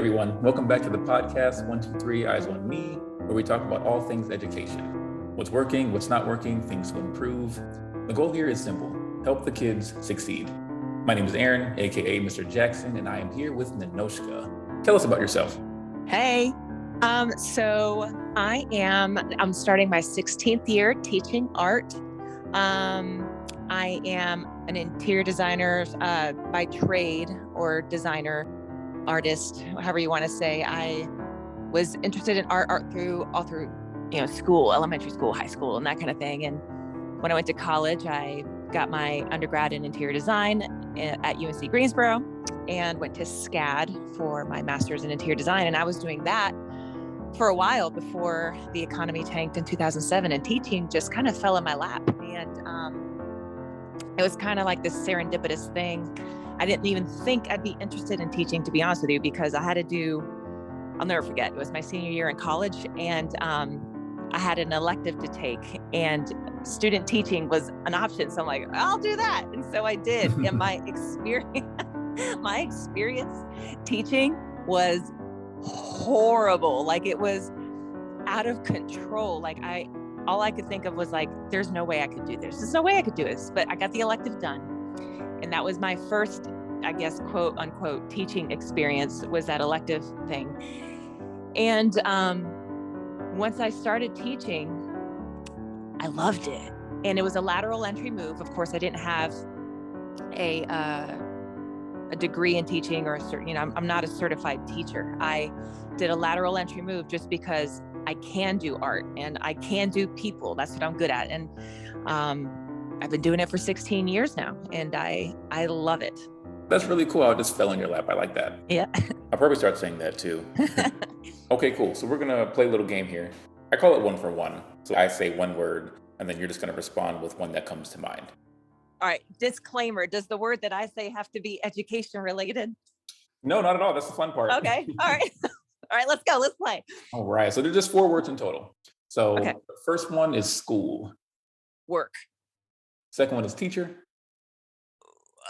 everyone, welcome back to the podcast 123 Eyes on Me, where we talk about all things education. What's working, what's not working, things to improve. The goal here is simple: help the kids succeed. My name is Aaron, aka Mr. Jackson, and I am here with Ninoshka. Tell us about yourself. Hey, so I'm starting my 16th year teaching art. I am an interior designer by trade, or designer, artist, however you want to say. I was interested in art all through, school, elementary school, high school, and that kind of thing. And when I went to college, I got my undergrad in interior design at UNC Greensboro and went to SCAD for my master's in interior design. And I was doing that for a while before the economy tanked in 2007, and teaching just kind of fell in my lap. And it was kind of like this serendipitous thing. I didn't even think I'd be interested in teaching, to be honest with you, because I had to do, I'll never forget, it was my senior year in college, and I had an elective to take, and student teaching was an option. So I'm like, I'll do that. And so I did. And my experience teaching was horrible. Like, it was out of control. Like, all I could think of was like, there's no way I could do this. There's no way I could do this. But I got the elective done. And that was my first, I guess, quote unquote, teaching experience, was that elective thing. And once I started teaching, I loved it. And it was a lateral entry move. Of course, I didn't have a degree in teaching, or a certain, I'm not a certified teacher. I did a lateral entry move just because I can do art and I can do people. That's what I'm good at. And I've been doing it for 16 years now, and I love it. That's really cool. I just fell in your lap. I like that. Yeah. I'll probably start saying that too. Okay, cool. So we're going to play a little game here. I call it 1 for 1. So I say one word, and then you're just going to respond with one that comes to mind. All right. Disclaimer. Does the word that I say have to be education related? No, not at all. That's the fun part. Okay. All right. All right. Let's go. Let's play. All right. So there's just 4 words in total. So Okay. The first one is school. Work. Second one is teacher.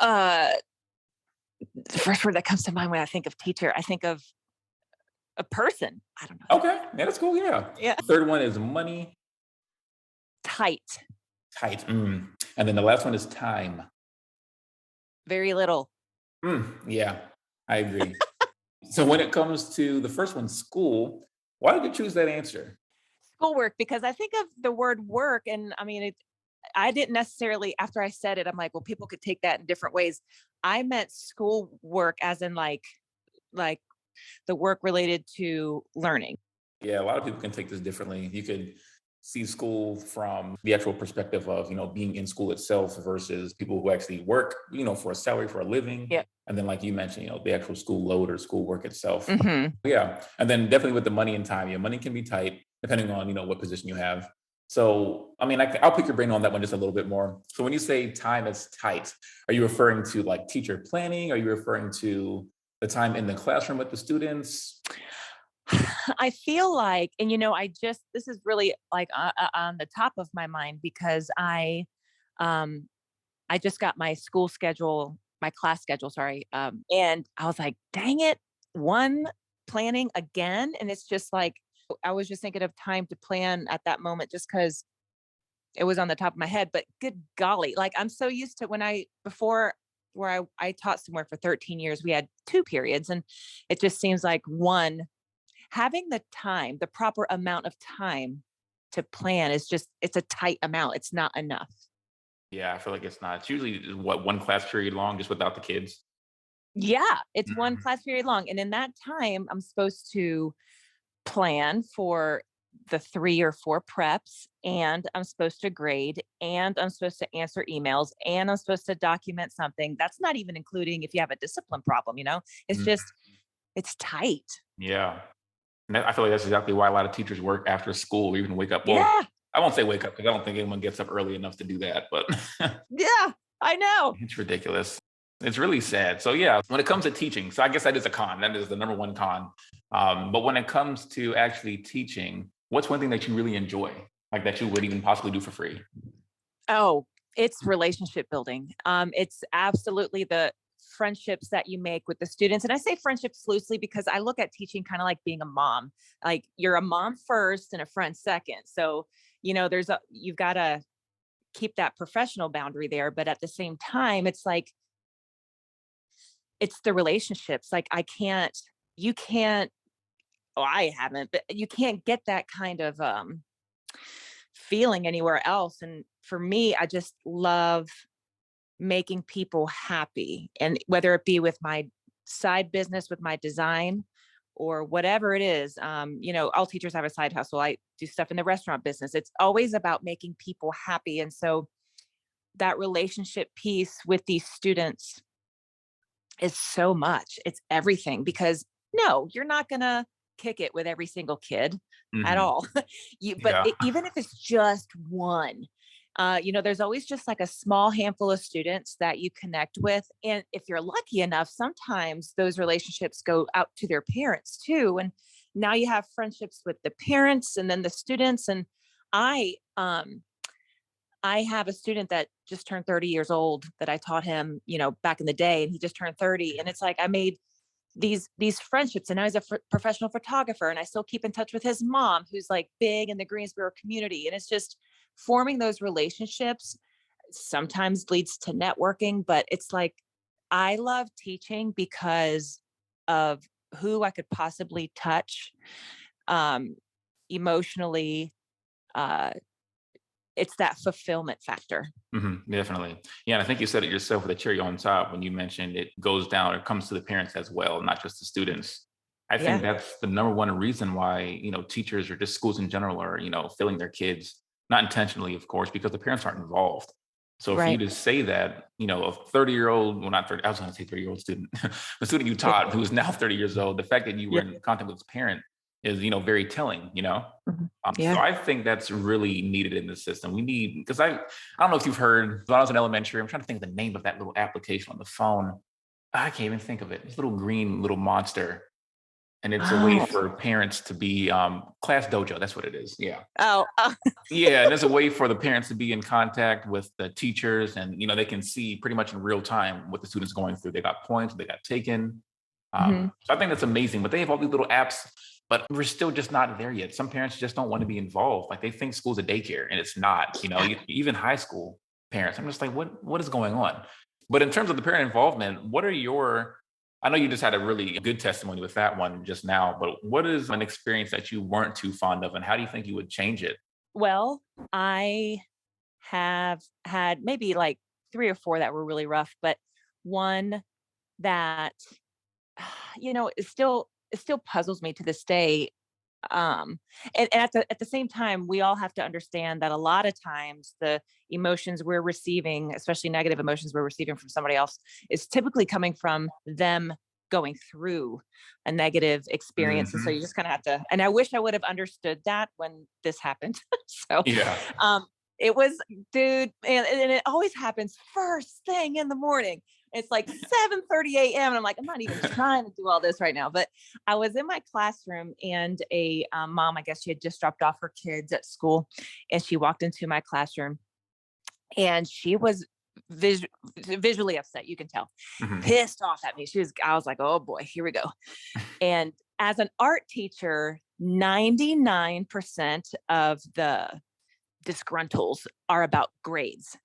The first word that comes to mind when I think of teacher, I think of a person. I don't know. Okay. Yeah, that's cool. Yeah. Yeah. Third one is money. Tight. Tight. And then the last one is time. Very little. Yeah, I agree. So when it comes to the first one, school, why did you choose that answer? Schoolwork, because I think of the word work, and I mean, I didn't necessarily, after I said it, I'm like, well, people could take that in different ways. I meant school work as in like the work related to learning. Yeah, a lot of people can take this differently. You could see school from the actual perspective of, being in school itself versus people who actually work, for a salary, for a living. Yeah. And then, like you mentioned, the actual school load or school work itself. Mm-hmm. Yeah. And then definitely with the money and time, money can be tight depending on, what position you have. So, I mean, I'll pick your brain on that one just a little bit more. So when you say time is tight, are you referring to like teacher planning? Are you referring to the time in the classroom with the students? I feel like, and this is really like on the top of my mind, because I just got my class schedule, sorry. And I was like, dang it, planning again. And it's just like, I was just thinking of time to plan at that moment, just because it was on the top of my head. But good golly, like, I'm so used to where I taught somewhere for 13 years, we had 2 periods, and it just seems like having the proper amount of time to plan it's a tight amount. It's not enough. Yeah, I feel like it's not. It's usually one class period long, just without the kids. Yeah, it's one class period long. And in that time, I'm supposed to plan for the 3 or 4 preps, and I'm supposed to grade, and I'm supposed to answer emails, and I'm supposed to document something. That's not even including if you have a discipline problem, it's just, it's tight. Yeah. And I feel like that's exactly why a lot of teachers work after school or even wake up. Well, Yeah. I won't say wake up because I don't think anyone gets up early enough to do that, but Yeah, I know. it's ridiculous. It's really sad. So yeah, when it comes to teaching, so I guess that is a con. That is the number one con. But when it comes to actually teaching, what's one thing that you really enjoy, like that you would even possibly do for free? Oh, it's relationship building. It's absolutely the friendships that you make with the students. And I say friendships loosely because I look at teaching kind of like being a mom. Like you're a mom first and a friend second. So, you've got to keep that professional boundary there. But at the same time, it's like, it's the relationships. Like you can't, oh, I haven't, but you can't get that kind of feeling anywhere else. And for me, I just love making people happy. And whether it be with my side business, with my design, or whatever it is, all teachers have a side hustle. I do stuff in the restaurant business. It's always about making people happy. And so that relationship piece with these students is so much. It's everything, because no, you're not going to kick it with every single kid at all. Even if it's just one, there's always just like a small handful of students that you connect with. And if you're lucky enough, sometimes those relationships go out to their parents too. And now you have friendships with the parents and then the students. And I have a student that just turned 30 years old that I taught him, back in the day, and he just turned 30. And it's like, I made these friendships, and now he's a professional photographer, and I still keep in touch with his mom, who's like big in the Greensboro community. And it's just forming those relationships sometimes leads to networking, but it's like, I love teaching because of who I could possibly touch, emotionally. It's that fulfillment factor. Definitely. Yeah. And I think you said it yourself with the cherry on top when you mentioned it goes down or comes to the parents as well, not just the students. I think that's the number one reason why, teachers or just schools in general are, failing their kids, not intentionally, of course, because the parents aren't involved. So for you Right. to say that, a 30-year-old, well, not 30, I was going to say 30-year-old student, the student you taught who is now 30 years old, the fact that you were Yeah. in contact with his parent is, very telling, Mhm. So Yeah. I think that's really needed in the system. We need, because I don't know if you've heard, when I was in elementary, I'm trying to think of the name of that little application on the phone. I can't even think of it. This little green little monster. And it's a way Oh, for parents to be class dojo. That's what it is. Yeah. oh, Yeah. And there's a way for the parents to be in contact with the teachers, and, they can see pretty much in real time what the students going through. They got points, they got taken. mhm. So I think that's amazing, but they have all these little apps, but we're still just not there yet. Some parents just don't want to be involved. Like they think school's a daycare, and it's not, even high school parents. I'm just like, what is going on? But in terms of the parent involvement, I know you just had a really good testimony with that one just now, but what is an experience that you weren't too fond of, and how do you think you would change it? Well, I have had maybe like 3 or 4 that were really rough, but one that, it still puzzles me to this day. And at the same time, we all have to understand that a lot of times the emotions we're receiving, especially negative emotions we're receiving from somebody else, is typically coming from them going through a negative experience. And so Hmm. you just kind of have to, and I wish I would have understood that when this happened. So, Yeah. um, it was, dude, and it always happens first thing in the morning. It's like 7:30 a.m. And I'm like, I'm not even trying to do all this right now. But I was in my classroom, and a mom, I guess she had just dropped off her kids at school, and she walked into my classroom, and she was visually upset. You can tell, Hmm. pissed off at me. I was like, oh boy, here we go. And as an art teacher, 99% of the disgruntles are about grades,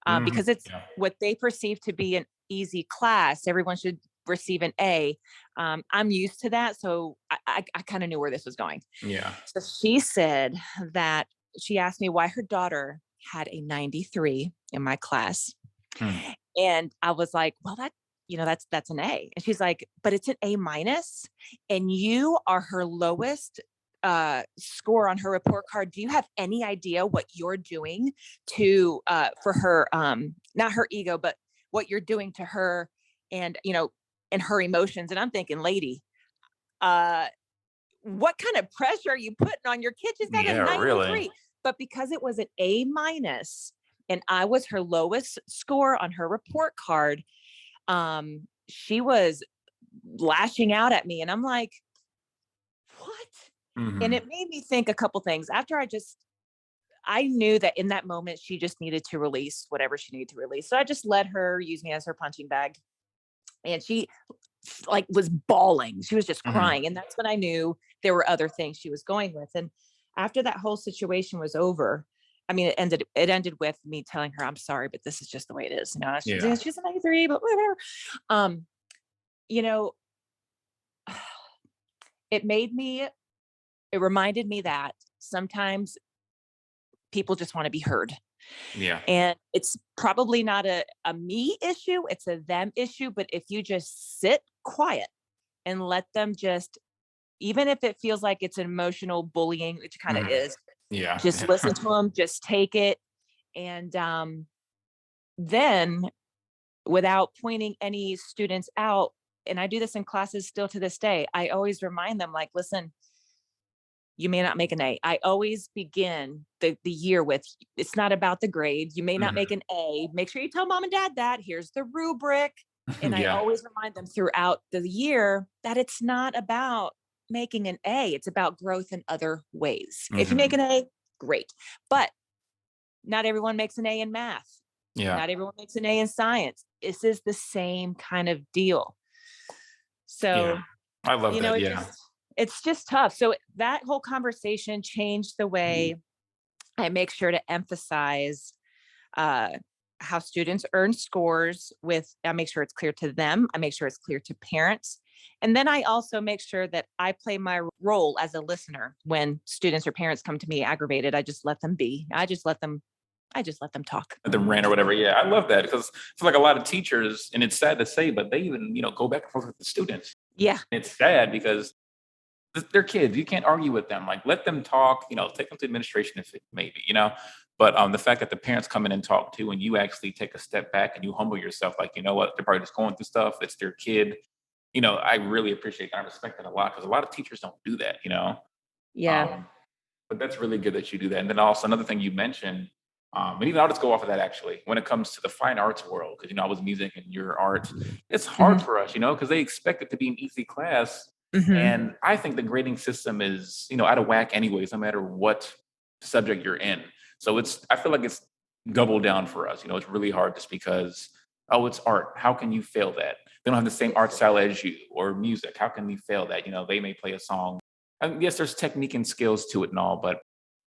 Hmm. because it's Yeah. what they perceive to be an easy class. Everyone should receive an A. I'm used to that. So I kind of knew where this was going. Yeah. So she said that she asked me why her daughter had a 93 in my class. Hmm. And I was like, well, that's an A. And she's like, but it's an A minus, and you are her lowest score on her report card. Do you have any idea what you're doing to for her, not her ego, but what you're doing to her, and and her emotions? And I'm thinking, lady, uh what kind of pressure are you putting on your kid? She's got a Yeah, really. 93. But because it was an A minus and I was her lowest score on her report card, she was lashing out at me. And I'm like, what? And Hmm. it made me think a couple things. After I knew that in that moment, she just needed to release whatever she needed to release. So I just let her use me as her punching bag. And she like was bawling. She was just Mhm. crying. And that's when I knew there were other things she was going with. And after that whole situation was over, I mean, it ended with me telling her, I'm sorry, but this is just the way it is. You know, Yeah. she's an A3, but whatever. Um, you know, it made me, it reminded me that sometimes people just want to be heard. Yeah. And it's probably not a me issue, it's a them issue. But if you just sit quiet and let them just, even if it feels like it's an emotional bullying, which kind of Mhm. is, Yeah. just listen to them, just take it. And then without pointing any students out, and I do this in classes still to this day, I always remind them, like, listen, you may not make an A. I always begin the year with, it's not about the grade. You may not make Mhm. an A. Make sure you tell mom and dad that. Here's the rubric. And I Yeah. always remind them throughout the year that it's not about making an A. It's about growth in other ways. If you make Mhm. an A, great. But not everyone makes an A in math. Yeah. Not everyone makes an A in science. This is the same kind of deal. Yeah. So, I love that. it Yeah. just, it's just tough. So that whole conversation changed the way I make sure to emphasize uh, how students earn scores with, I make sure it's clear to them. I make sure it's clear to parents. And then I also make sure that I play my role as a listener when students or parents come to me aggravated. I just let them be. I just let them talk. The rant or whatever. Yeah, I love that because I feel like a lot of teachers, and it's sad to say, but they even go back and forth with the students. Yeah. It's sad because they're kids. You can't argue with them. Like, let them talk. Take them to administration if it maybe. But the fact that the parents come in and talk too, and you actually take a step back and you humble yourself, like, you know what, they're probably just going through stuff. It's their kid. I really appreciate and I respect that a lot because a lot of teachers don't do that. Yeah. Um, but that's really good that you do that. And then also another thing you mentioned, and even I'll just go off of that actually, when it comes to the fine arts world, because I was music and your art, it's hard Hmm. for us, because they expect it to be an easy class. Hmm. And I think the grading system is, out of whack anyways, no matter what subject you're in. So I feel like it's double down for us. It's really hard just because, oh, it's art. How can you fail that? They don't have the same art style as you, or music. How can we fail that? They may play a song. And yes, there's technique and skills to it and all, but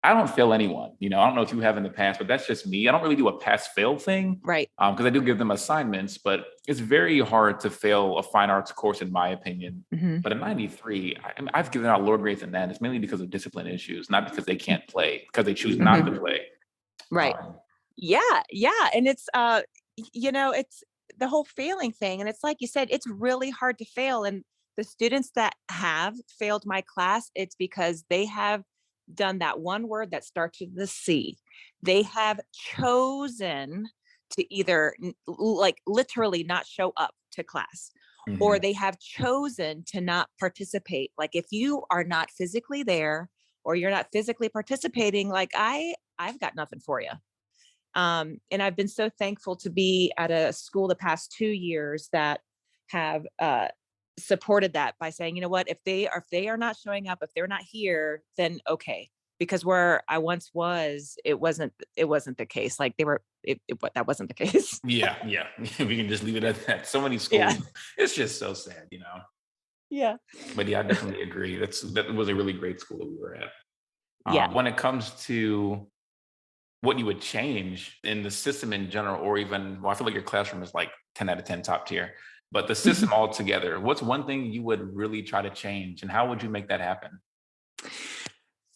I don't fail anyone. I don't know if you have in the past, but that's just me. I don't really do a pass fail thing Right. because I do give them assignments, but it's very hard to fail a fine arts course, in my opinion. Hmm. But in 93, I've given out lower grades than that. It's mainly because of discipline issues, not because they can't play, because they choose not to Hmm. play. Right. Um, Yeah. Yeah. And it's, it's the whole failing thing. And it's like you said, it's really hard to fail. And the students that have failed my class, it's because they have done that one word that starts with the C. They have chosen to either like literally not show up to class, or mhm. they have chosen to not participate. Like if you are not physically there or you're not physically participating, like I've got nothing for you. And I've been so thankful to be at a school the past 2 years that have supported that by saying, you know what, if they are not showing up, if they're not here, then okay. Because where I once was, it wasn't the case. Like they were, that wasn't the case. Yeah, yeah. We can just leave it at that. So many Yeah. schools, it's just so sad. Yeah. But yeah, I definitely agree. That was a really great school that we were at. Yeah. When it comes to what you would change in the system in general, or even, well, I feel like your classroom is like 10 out of 10 top tier, but the system altogether, what's one thing you would really try to change and how would you make that happen?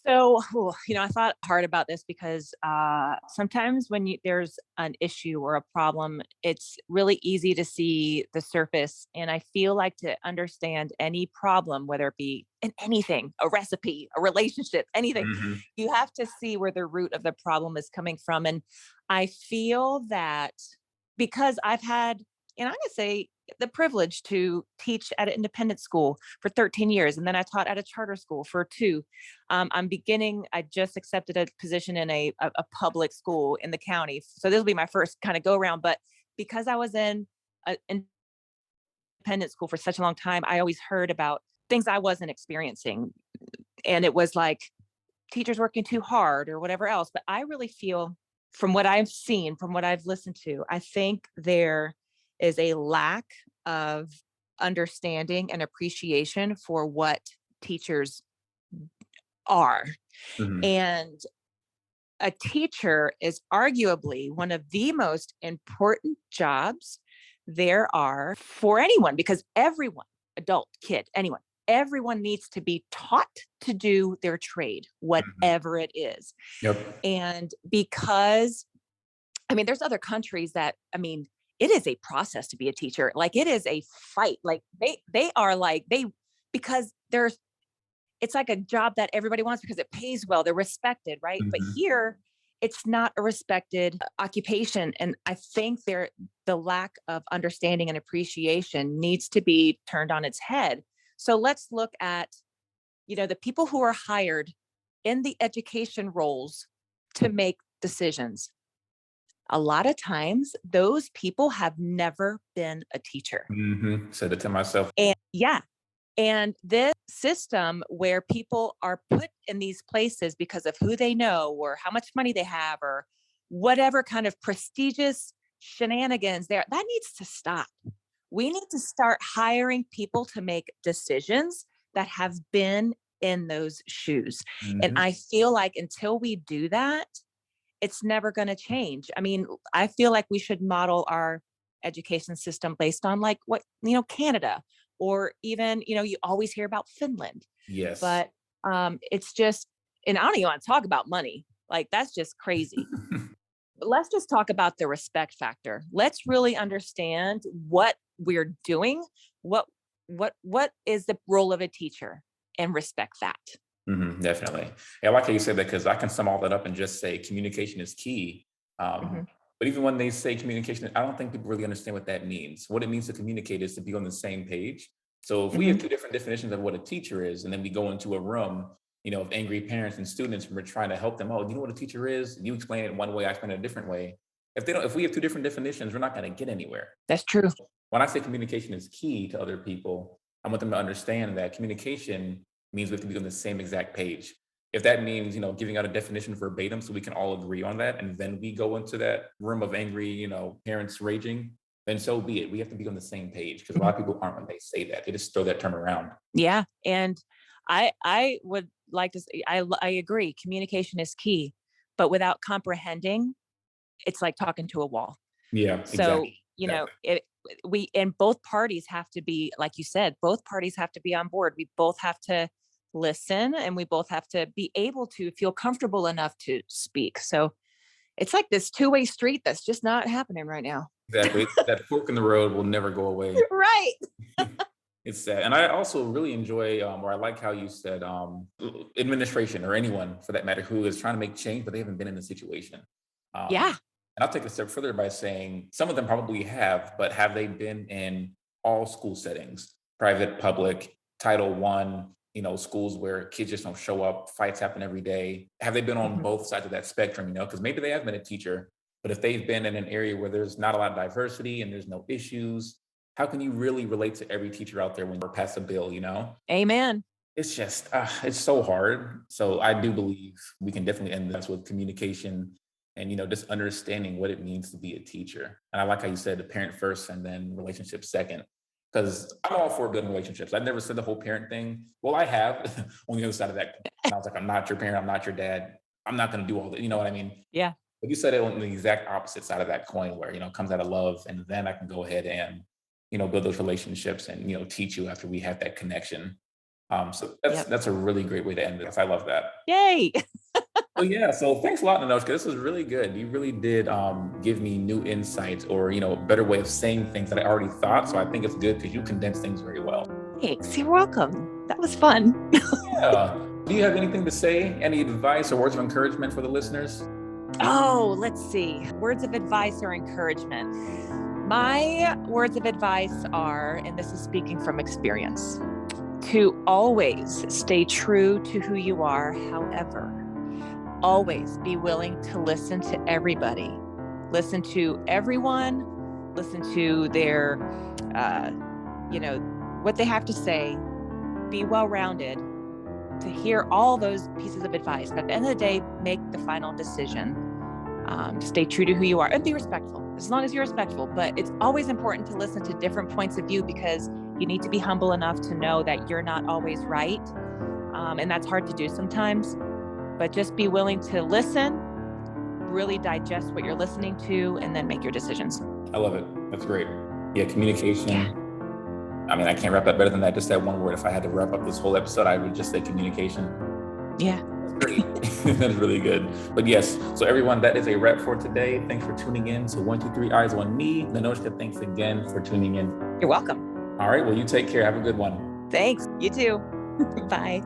So, I thought hard about this because sometimes when there's an issue or a problem, it's really easy to see the surface. And I feel like to understand any problem, whether it be in anything, a recipe, a relationship, anything, Mhm. you have to see where the root of the problem is coming from. And I feel that because I've had, and I'm going to say, the privilege to teach at an independent school for 13 years. And then I taught at a charter school for 2. I just accepted a position in a public school in the county. So this will be my first kind of go around. But because I was in an independent school for such a long time, I always heard about things I wasn't experiencing. And it was like teachers working too hard or whatever else. But I really feel, from what I've seen, from what I've listened to, I think there is a lack of understanding and appreciation for what teachers are. Mhm. And a teacher is arguably one of the most important jobs there are for anyone, because everyone, adult, kid, anyone, everyone needs to be taught to do their trade, Mhm. whatever it is. Yep. And because, I mean, there's other countries that, I mean, it is a process to be a teacher. Like it is a fight. Like they are like, because there's, it's like a job that everybody wants because it pays well. They're respected, right? But Mhm. here, it's not a respected occupation. And I think the lack of understanding and appreciation needs to be turned on its head. So let's look at, the people who are hired in the education roles to make decisions. A lot of times, those people have never been a teacher. Mhm. Said it to myself. And yeah, and this system where people are put in these places because of who they know or how much money they have or whatever kind of prestigious shenanigans there, that needs to stop. We need to start hiring people to make decisions that have been in those shoes. And Mhm. I feel like until we do that, it's never going to change. I mean, I feel like we should model our education system based on like what, Canada, or even, you always hear about Finland, Yes. but it's just, and I don't even want to talk about money. Like that's just crazy. But let's just talk about the respect factor. Let's really understand what we're doing. What what is the role of a teacher, and respect that. Definitely. Yeah, I like how you said that because I can sum all that up and just say communication is key. Um, Mhm, but even when they say communication, I don't think people really understand what that means. What it means to communicate is to be on the same page. So if we have mhm. two different definitions of what a teacher is, and then we go into a room, of angry parents and students, and we're trying to help them. Oh, do you know what a teacher is? You explain it one way, I explain it a different way. If we have two different definitions, we're not going to get anywhere. That's true. When I say communication is key to other people, I want them to understand that communication means we have to be on the same exact page. If that means, giving out a definition verbatim so we can all agree on that, and then we go into that room of angry, parents raging, then so be it. We have to be on the same page because a lot Mhm. of people aren't when they say that. They just throw that term around. Yeah, and I would like to say I agree. Communication is key, but without comprehending, it's like talking to a wall. Yeah, So, exactly. Exactly. we and both parties have to be, like you said, both parties have to be on board. We both have to listen, and we both have to be able to feel comfortable enough to speak. So it's like this two-way street that's just not happening right now. Exactly. That fork in the road will never go away. Right. It's sad. And I also really enjoy, or I like how you said administration or anyone for that matter who is trying to make change, but they haven't been in the situation. Yeah. And I'll take it a step further by saying some of them probably have, but have they been in all school settings, private, public, Title One, schools where kids just don't show up, fights happen every day? Have they been on Mhm. both sides of that spectrum, because maybe they have been a teacher, but if they've been in an area where there's not a lot of diversity and there's no issues, how can you really relate to every teacher out there when you pass a bill? Amen. It's just, it's so hard. So I do believe we can definitely end this with communication and, just understanding what it means to be a teacher. And I like how you said the parent first and then relationships second, because I'm all for building relationships. I've never said the whole parent thing. Well, I have on the other side of that. And I was like, I'm not your parent. I'm not your dad. I'm not going to do all that. You know what I mean? Yeah. But you said it on the exact opposite side of that coin where, it comes out of love. And then I can go ahead and, build those relationships and, teach you after we have that connection. So that's Yep. that's a really great way to end this. I love that. Yay. Well, yeah. So thanks a lot, Ninoshka. This was really good. You really did give me new insights, or a better way of saying things that I already thought. So I think it's good because you condense things very well. Thanks. You're welcome. That was fun. Yeah. Do you have anything to say? Any advice or words of encouragement for the listeners? Oh, let's see. Words of advice or encouragement. My words of advice are, and this is speaking from experience, to always stay true to who you are. However, always be willing to listen to everybody, listen to everyone, listen to their, uh, what they have to say, be well-rounded, to hear all those pieces of advice. But at the end of the day, make the final decision. Stay true to who you are and be respectful. as long as you're respectful. But it's always important to listen to different points of view, because you need to be humble enough to know that you're not always right. And that's hard to do sometimes, but just be willing to listen, really digest what you're listening to, and then make your decisions. I love it. That's great. Yeah, communication. Yeah. I mean, I can't wrap up better than that. Just that one word. If I had to wrap up this whole episode, I would just say communication. Yeah. Great. That is really good. But yes, so everyone, that is a wrap for today. Thanks for tuning in. So 1, 2, 3 Eyes on Me. Ninoshka, thanks again for tuning in. You're welcome. All right. Well, you take care. Have a good one. Thanks. You too. Bye.